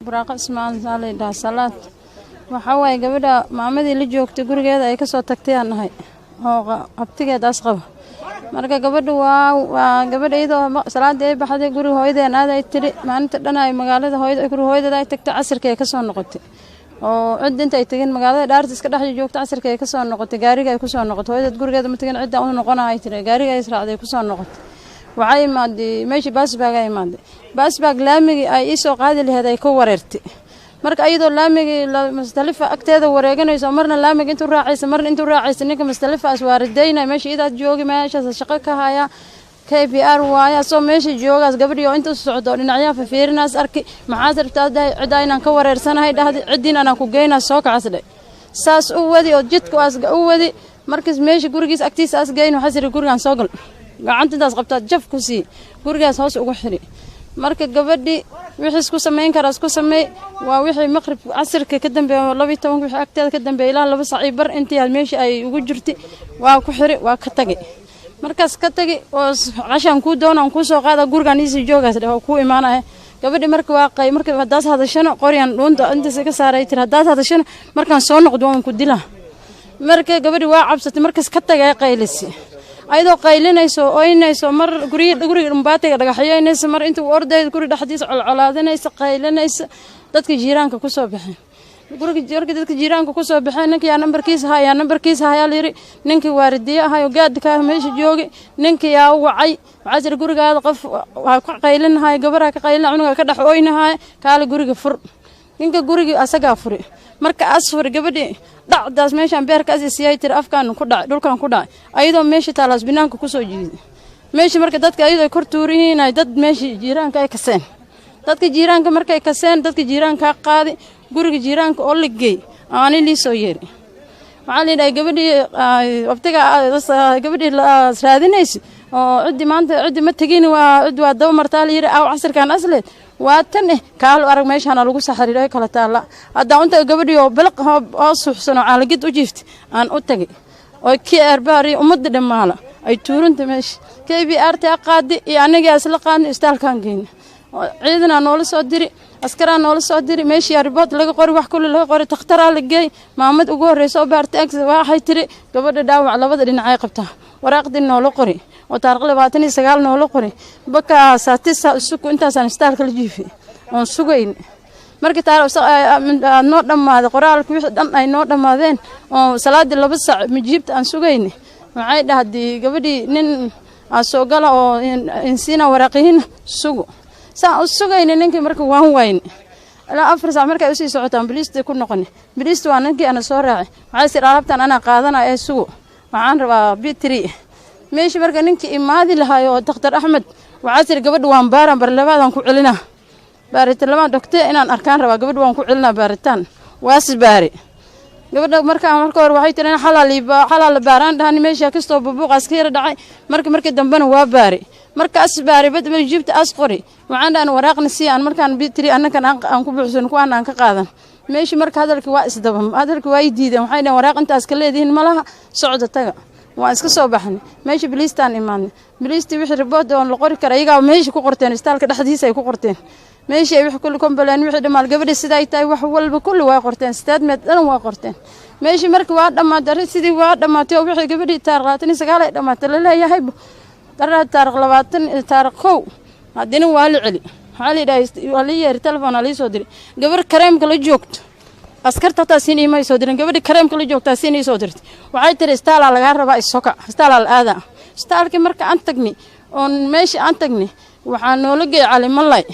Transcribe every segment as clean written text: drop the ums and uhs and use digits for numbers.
براق اسمان سالي دا صلاة وحواي قبل معمدي اللي جوكت قرق هذا أي كسر تكتيان هاي هو أبتيجي أسقف مركا قبل قبل إذا صلاة ده بحد يقول هاي ده أنا ده يتري ما أنت أنا مقالة هاي يقول هاي ده تكت عصر كي كسر نقطة وعد أنت يتجين مقالة دارت كده حد جوكت عصر كي كسر نقطة جاري كي كسر نقطة هاي ده تقول هذا متجين عدة أو نقطة هاي تري جاري كي يسرع ده كسر نقطة وعاي مادي ماشي بس باقي مادي بس باق لامي أي سوق هذا اللي هذا يكوررتي marka ayadoo laamiga mustalifa agteeda wareeganayso marna laamiga intuu raacaysa marna intuu raacaysa ninka mustalifa aswaaridayna meesha idaad joogi meeshaas shaqo ka haya KPR waaya soo meesha joogaas gabadhiyo inta socdo dhinacyaha fiirinaas arki maxaad rabtaa cid inaan ka wareersanahay dhahdi cidina aan ku geynaa soo kacasday saas u wadi oo jidku u wadi markaas meesha gurigiis agtiisa as geyn waxa sir gurigan soo gal gacantidaas qabtaa jaf ku sii gurigaas hoos ugu xiri marka gabadhi wixii isku sameyn kara isku sameey waa wixii maqrib casirka ka dambeeyo 12 wixii agteeda ka dambeeyo ilaa 2 saac bar intii meeshii ay ugu jirtay waa ku xiri waa ka tagay markaas ka tagay oo cashan ku doonaan ku soo qaada gurigan isii joogaas ku imaanay gabadhi marka waa qay marka hadaas hadashana qoryan dhuunta inta ka saaray tir hadaas hadashana markaan soo noqdo waan ku dilaa marka gabadhi waa cabsatay markaas ka tagay qaylisi ayadoo qaylinayso oo inayso mar guriga dhumbaatay dhagaxaynayso mar intuu orday guri dhaxdiis colcolaadinayso qaylinayso dadka jiiraanka ku soo baxeen guriga dadka jiiraanka ku soo baxeen ninka yaa nambarkiisa haya liiri ninka waaridiye ahayo gaadka meesha joogi ninka yaa wacay waxa gurigaada qof waa ku qaylinahay gabadha ka qaylina cunuga ka dhaxooynahay kaale guriga fur ninka guriga asaga furi marka asfur gabadhi dhacdaas meeshan beerkaas isiyay tir afkaan ku dhacay dhulkan ku dhacay ayadoo meesha taalaas binaanka ku soo jiiday meesha marka dadka ayadoo kor tuurihiin ay dad meesha jiiraanka ay kaseen dadka jiiraanka markay kaseen dadka jiiraanka qaadi guriga jiiraanka oo ligay aan ili soo yeeri waxaan leeyahay gabadhi waqtiga gabadhi raadinaysi oo cidi maanta cidi ma tagin waa daba martaa la yiri aw casirkan asleed waa tan kaal arag meeshan lagu saxariiray kala taala hadda inta gabadhi oo bilq oo suuxsan oo caalagid u jiiftay aan u tagay oo KPR umada dhamaala ay tuurunta meesha KPR ta qaadi iyo aniga isla qaadnay istaalkan geeyna ciidana noola soo diri askara noola soo diri meeshii ribood laga qori wax kullu laga qori takhtaraa la geey maamad ugu horeyso baartay waxay tiri gabadha dhaawac labada dhinac ay qabtaa waraaqdii noola qori oo taariikh 29 noola qori baka saatisa suku intaasaan istaalka la jiifay oo sugayn markii taariikh noo dhamaado qoraalku wixii dhan ay noo dhamaadeen oo salaadii 2 saac majiibta aan sugayn waxay dhahdii gabadhii nin soo gala oo insiina waraaqin sugo saa sugayna ninkii marka waan wayn ilaa 4 saac markay u sii socotaan biliista ku noqon biliista waa ninkii ana soo raacay waxay si alaabtan ana qaadanaa ee sugo waxaan rabaa bitri meeshii marka ninkii imaadi lahayo Dr. Axmed waxa sir gabadh waan baaran bar labaadan ku celinaa baaritaan laba doctor inaan arkaan rabaa gabadh waan ku celinaa baaritaan waas baari gabadha marka hore waxay tireen xalaal baaraan dhahan meesha kasto buuq askari dhacay markii dambana waa baari markaas baari badba jibta asqori waxaan dhan waraaqna si aan markaan bitri annakan aan ku buuxsan ku aan ka qaadan meeshii marka hadalka waa isdabam hadalka way diideen waxay dhan waraaq intaas ka leedihiin malaha socdo taga waa iska soo baxnay meeshii bilistaan imaan bilisti wixii ribood oo la qori kara iyaga meeshii ku qorteen istaalka dhaxdiisa ay ku qorteen meeshii ay wax kullu kombalaan wixii dhamaal gabadha sida ay tahay wax walba kullu waa qorteen statement dhan waa qorteen meeshii markii waa dhamaatay sidii waa dhamaatay wixii gabadhii taariikh 29 ay dhamaatay la leeyahay taariikh 20 taariikh 1 hadina waa la celi xali wali yeer telefoon ali soo diri gabar kareemka la joogto askarta taasini ma soo dirin gabadhi kareemka la joogto taasini soo dirtay waxay tiri istaal laga rabaa isoka istaal aada istaalki marka aan tagni on meeshii aan tagni waxaan noola geey calimalay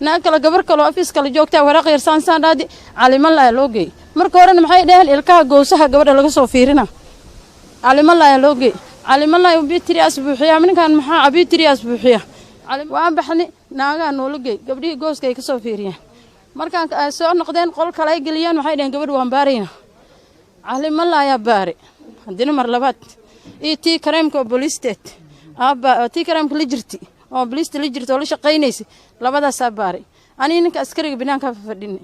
naakala gabar kale ofiiska la joogta waraaq yar saan dhaadi calimalay loo geey marka hore maxay dhaheen ilkaha goosaha gabadha laga soo fiirina calimalay loo geey calimalay u bitri asbuuxiya minkan maxaa bitri asbuuxiya waan baxni naaga noola geey gabadhii gooska ay ka soo fiiriyeen markaan soo noqdeen qol kale ay galiyeen waxay dhaheen gabadh waan baarayna calimalay baari hadina mar labaad tii kareemka boolisteed tii kareemka la jirti oo boolista la jirto la shaqeynaysi labadaas baari ani ninka askariga banaanka fadhini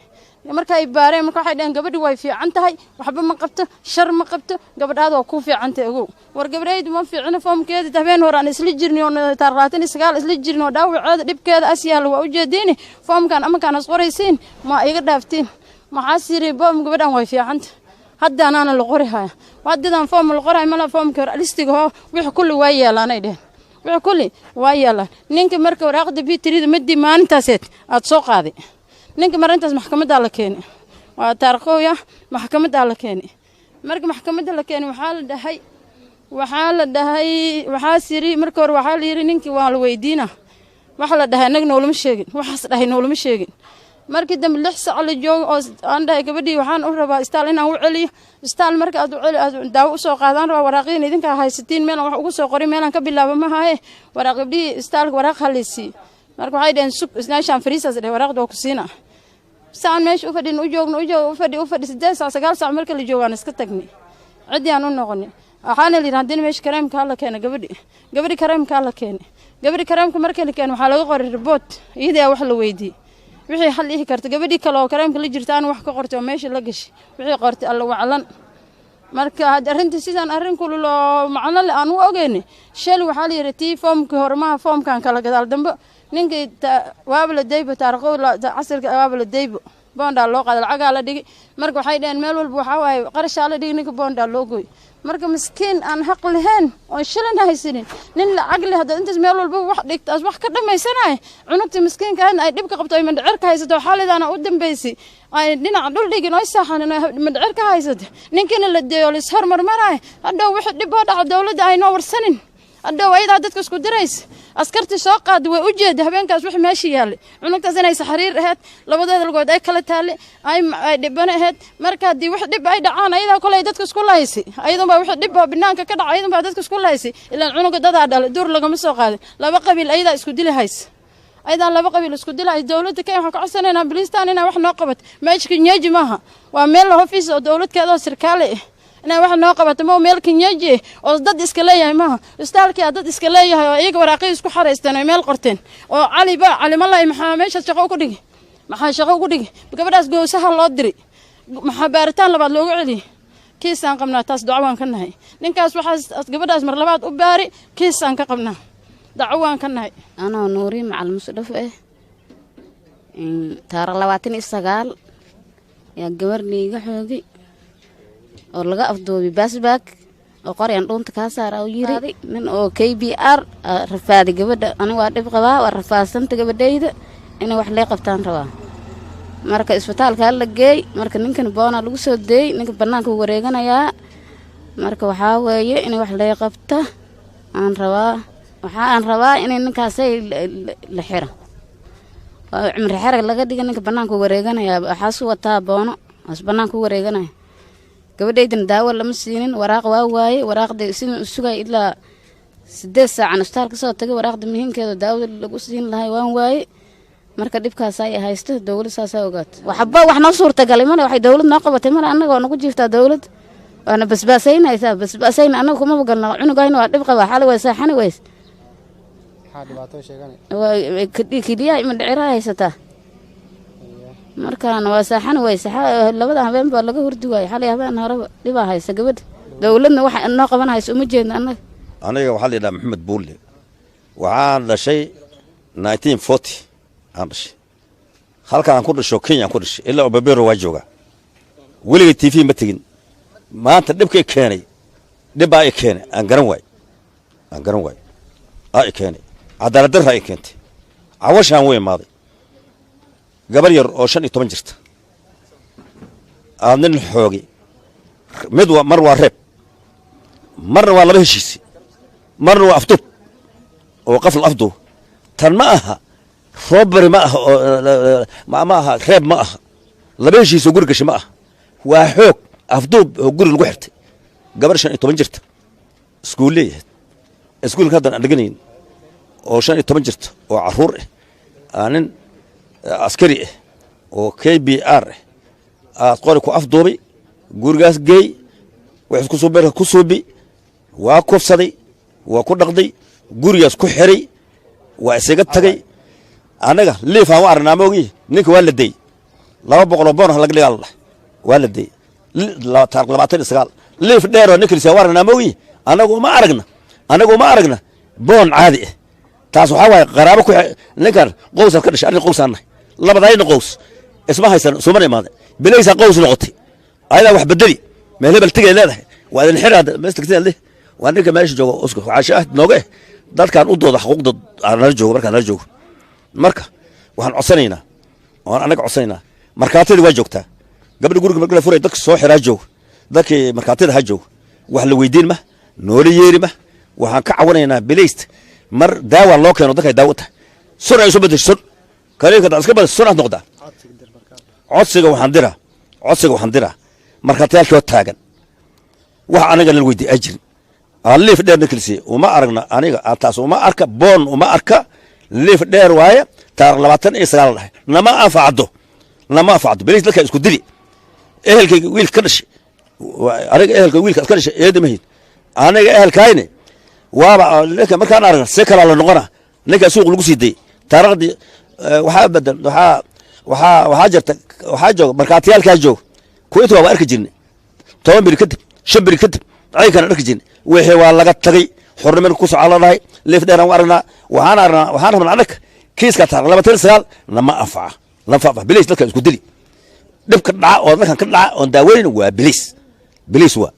marka ay baareen marka waxay dhaheen gabadhu way fiican tahay waxba ma qabto shar ma qabto gabadhaada waa ku fiican tahay ogow war gabadheedu ma fiicna foomkeeda habeen hore aan isla jirnay oo taariikhdan isagaal isla jirnay oo dhaawaceeda dhibkeeda asyaal waa u jeedeen foomkan ama kan asqoraysiin ma iga dhaaftiin maxaa siri boom gabadhan way fiican tahay hadda anana la qorihaya wadadan foom la qoray mala foomka listiga wixii kulli way yeelanay dheen wixii kulli way yeelan ninka marka waraaqda bitirida madi maalintaased aad soo qaaday ninka marintaas maxkamadda la keenay waa taariikhoya maxkamadda la keenay marka maxkamadda la keenay waxaa siri marka hore waxaa la yiri ninki waa la weydiina waxa la dhahay nagna wala ma sheegin waxaas dhahay wala ma sheegin markii dambe 6 saac la joogo oo aan dhahay gabadhii waxaan u rabaa istaal inaan u celiyo istaal marka aad u celi daawo soo qaadaan rabaa waraaqin idinka haysatiin meel wax ugu soo qoray meelan ka bilaabo ma haye waraaq gabadhii istaalka waraaq halisi marka waxay dhaheen sug isnaashan fariisas dhahay waraaqda ku siina saan meesh u fadhin u joogno u fadhi 8 saac 9 saac marka la joogaan iska tagnay cidi aan u noqonay waxaana la yiraahdaa meesh kareemka la keenay gabadhi kareemka la keenay gabadhi kareemka markii la keenay waxa laga qoray report iyada wax la weydiiyay wixii xal ii karta gabadhi kale oo kareemka la jirtaan wax ka qortay oo meesha la gashay wixii qortay alla waclan marka arinta sidaan arin kullo macna la aan u ogeynay shal waxa la yiraahdaa foomka hormaha foomkan kala gadaal dambe ninkii waabla daybo taariikho casirka waabla daybo bonda loo qaad lacag la dhigi marka waxay dheen meel walba waxa waay qarash la dhigi ninka bonda loo gooy marka miskiin aan xaq lahayn oo shilin haysanin nin lacag leh hada intaas meel walba wax dhigtaas wax ka dhamaysanay cunugta miskiinka ay dhibka qabto ay mandhicirka haysato xaaladana u dambeysay ay dhinac dhul dhigin oo saxan mandhicirka haysato ninkina la deeyo lis hormarmaray hada wixii dhib oo dhaca dawladda ay noo warsanin hada wayda dadka isku dirays askarti soo qaad way u jeed habeenkaas wix meesha yaal cunugtaas inay saxariir ahayd labadeeda lagood ay kala taale ay dhibana ahayd marka hadii wax dhib ay dhacaan ayada kale dadka isku lahaysay ayadoo baa wax dhib banaanka ka dhacay ayadoo baa dadka isku lahaysay ilaa cunuga dad dhalay dur laga ma soo qaadin laba qabiil ayada isku dilahays ayada laba qabiil isku dilay dawladda kay waxa ka codsanayna bilistaan inay wax noo qabat meeshka nyaji maaha waa meel office oo dawladkeeda sarkaale inay wax noo qabato ma meel kinyaji oo dad iska leeyahay maaha istaalkii dad iska leeyahay oo iyaga waraaqay isku xareysteen oo meel qorteen oo cali malay maxaa meesha shaqo ku dhigi gabadhaas goosaha loo diri maxaa baaritaan labaad loogu celiyo kiisaan qabnaa taas dacwaan ka nahay ninkaas waxaas gabadhaas mar labaad u baari kiisaan ka qabnaa dacwaan ka nahay anoo nuuri macal musdhaf taar 29 ya gabarniga xoogi oo laga afdoobi baasbaak oo qoryan dhunta ka saar oo yiri nin oo KBR rafaadi gabadha aniga waa dhib qabaa waa rafaasanta gabadhayda in wax leey qabtaan rabaa marka isbitaalka la geey marka ninkan boona lagu soo deey ninka banaanka wareeganaya marka waxa weeye in wax leey qabta aan rabaa in ninkaas la xiro cumri xarag laga dhiga ninka banaanka wareeganaya waxa soo wataa boono as banaanka wareeganaya gabadhaydan daawo lama siinin waraaq waa waaye waraaqda sidoo sugay ilaa 8 saac aan isbitaalka soo tagay waraaqda muhiimkeeda daawo lagu siin lahay waan waaye marka dibkaas ay haysto dawladda saasa ogaat waxba wax noo suurta galay mana waxay dawladda noo qabatay mana anaga oo nagu jirtaa dawladda waana basbaasayn anaga kuma galno cunugayna waa dhib qaba xal way saaxani ways dhibaato sheeganay waa kidiyay ma dhicira haysataa markaan waa saaxan way labada habeen baa laga hurdi waay xalay habeen horeba dhiba haysa gabadh dawladna wax noo qabanayso uma jeedna aniga waxa la yiraahdaa Maxamed Buule waxaan dhashay 1940 aan dhashay halka aan ku dhasho Kenya ku dhashay ilaa Obabero waa jooga weliga TV ma tagin maanta dhibka keenay dhibay keenay aan garan waay ay keenay cadaalad darro ay keentay cawashaan way maaday gabar yar oo 15 jirta aan xoogi mid waa mar waa reeb marna waa laba heshiisi marna waa afdub oo qafl afdu tan ma aha robbery ma aha ma aha reeb ma aha laba heshiisi oo guriga ma aha waa xoog afdub oo guri lagu xirtay gabar 15 jirta iskuulka hadan aan dhiganayn oo 15 jirta oo caruur ah aanin askari oo KBR qori ku afduubay gurigaas geey wax isku soo beerka ku suubi waa kufsaday waa ku dhaqday gurigaas ku xiray waa isaga tagay anaga liif aan u aragnaa moogi ninka waa la day 200 boon laga dhigaa la waa la day 29 liif dheer oo ninkiisa waa aragnaa moogi anagu ma aragna boon caadi ah taas waxa way qaraabo ku ninkan qows ka dhashay arrin qows aan labadayna qows isma haysan Soomaali maade bilaysa qows noqotay ayada wax bedeli meel hebel tigay leedahay waa in xiraad meestigteen leh waa ninka meesha joogo usku caashaad nooga dadkan u dooda xuquuqda aan joogo marka waxaan codsanaynaa anaga codsanaynaa markaatida waa joogtaa gabadha guriga marka la furay dadka soo xiraa joog dadkii markaatida ha joog wax la weydiin ma nooli yeeri ma waxaan ka cawanaynaa bilayst mar daawa loo keeno dadka daawo tahay sun ay soo bedesho kaliya ka iska bad sunad noqda codsiga waxaan diraa markaatiyalkoo taagan wax anaga la weydiin ajir liif dheer nikilsi uma aragna aniga taas uma arka boon uma arka liif dheer waaye taar 29 dhahay nama afacdo bilis dadka isku dili ehelkayga wiil ka dhashay aniga ehelka wiilka ka dhashay eedamahin aniga ehelkayne waaba ninka markaan aragna si kala la noqona ninka suuq lagu siiday taariikhdii waxa badan waxa jirta waxa joog markaatiyalka joog kuwii waa arki jirnay 10 bir kadib 5 bir kadib ay kana arki jirnay wixii waa laga tagay xornimada ku socoladay liif dheer aan aragnaa waxaan rabnaa anaka kiiska taar 29 lama afaca bilis dadka isku dili dibka dhaca oo dadkan ka dhaca oo daaweyn waa bilis waa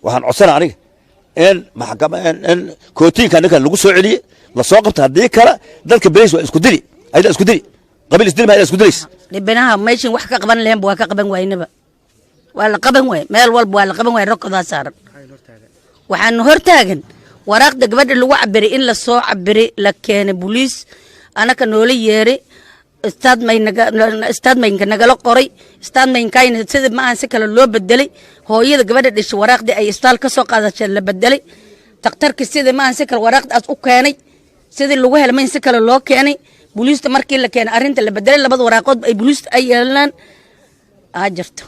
waxaan codsanaa aniga in maxkamada in kootiinka ninka lagu soo celiyo la soo qabta hadii kala dadka bilis waa isku dili ayda isku dili qabiil isdil ma isku dilis dibanaha meeshin wax ka qaban leen waa ka qaban waynaba waa la qaban way meel walba waa la qaban way rokada saaran waxaan hortaagan waraaqda gabadha lagu cabiray in la soo cabiray la keenay booliis anaka noola yeeray staadmaynka nagala qoray staadmaynkayna sida ma aan si kale loo bedelay hooyada gabadha dhashay waraaqdii ay isbitaal ka soo qaadashay la bedelay daktarka sida ma aan si kale waraaqdaas u keenay sidii lagu helmay si kale loo keenay booliista markii la keenay arrinta la bedelay labada waraaqood ay booliista ay yeelanaan jirto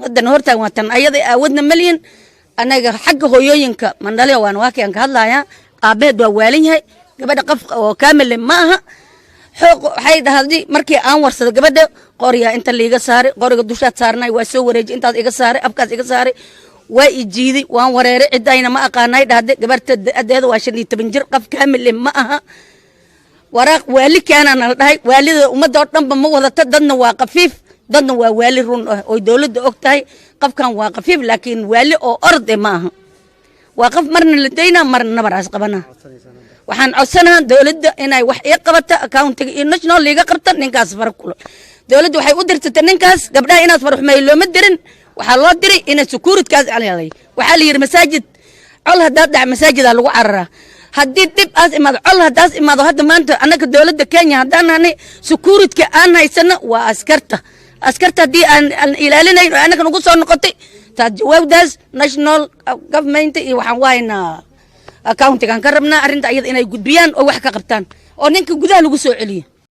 wadan hortaan watan ayada aawadna malyan anaga xagga hooyooyinka mandhaliya waan waakiyan ka hadlayaa aabeed waa waalan yahay gabadha qof oo kaamil ma aha xoog waxay dhahday markii aan warsado gabadha qoriga inta liiga saaray qoriga dushaad saarnay waa soo wareejin intaas iga saaray afkaas iga saaray waa ijiiday waan wareeray cidayna ma aqaanay dhahday gabarta adeeda waa 15 jir qof kaamil ma aha waraaq waali kaana la dhahay waalida umada oo dhanba ma wadata dadna waa qafiif dadna waa waali run oo dawladda og tahay qofkan waa qafiif laakiin waali oo orde ma aha waa qof marna la deyna marna baraas qabana waxaan codsanahay dawladda inay wax ay qabato accountiga iyo national liga qabta ninkaas farkulo dawladda waxay u dirtay ninkaas gabdhaha inaad farxumay looma dirin waxa loo diray in securitykaas caliyay waxa la yiri masaajid col hadaa dhac masaajida lagu cararaa haddii dib aas imaado col hadaas imaado hadda maanta anaka dawladda Kenya hadaan security aan haysana waa askarta haddii aan ilaalinayn anaka nagu soo noqotay taa jawaabdaas national government iyo waxaan wahaynaa accountigan ka rabnaa arrinta iyada inay gudbiyaan oo wax ka qabtaan oo ninka gudaha lagu soo celiyo